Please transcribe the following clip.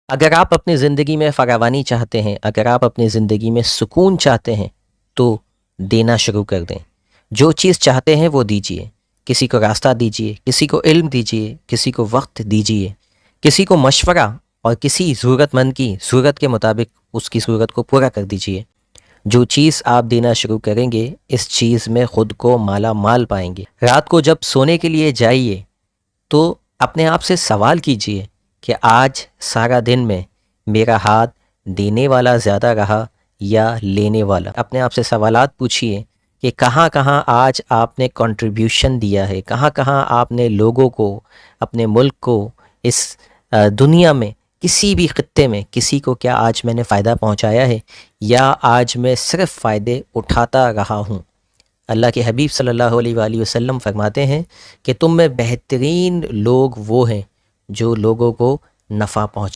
अगर आप अपनी ज़िंदगी में फरावानी चाहते हैं, अगर आप अपनी ज़िंदगी में सुकून चाहते हैं, तो देना शुरू कर दें। जो चीज़ चाहते हैं वो दीजिए। किसी को रास्ता दीजिए, किसी को इल्म दीजिए, किसी को वक्त दीजिए, किसी को मशवरा, और किसी ज़रूरतमंद की ज़रूरत के मुताबिक उसकी ज़रूरत को पूरा कर दीजिए। जो चीज़ आप देना शुरू करेंगे, इस चीज़ में ख़ुद को माला माल पाएंगे। रात को जब सोने के लिए जाइए तो अपने आप से सवाल कीजिए कि आज सारा दिन में मेरा हाथ देने वाला ज़्यादा रहा या लेने वाला। अपने आप से सवालात पूछिए कि कहाँ कहाँ आज आपने कंट्रीब्यूशन दिया है, कहाँ कहाँ आपने लोगों को, अपने मुल्क को, इस दुनिया में किसी भी ख़ित्ते में किसी को क्या आज मैंने फ़ायदा पहुँचाया है, या आज मैं सिर्फ़ फ़ायदे उठाता रहा हूँ। अल्लाह के हबीब सल्लल्लाहु अलैहि वसल्लम फरमाते हैं कि तुम में बेहतरीन लोग वो हैं जो लोगों को नफ़ा पहुँच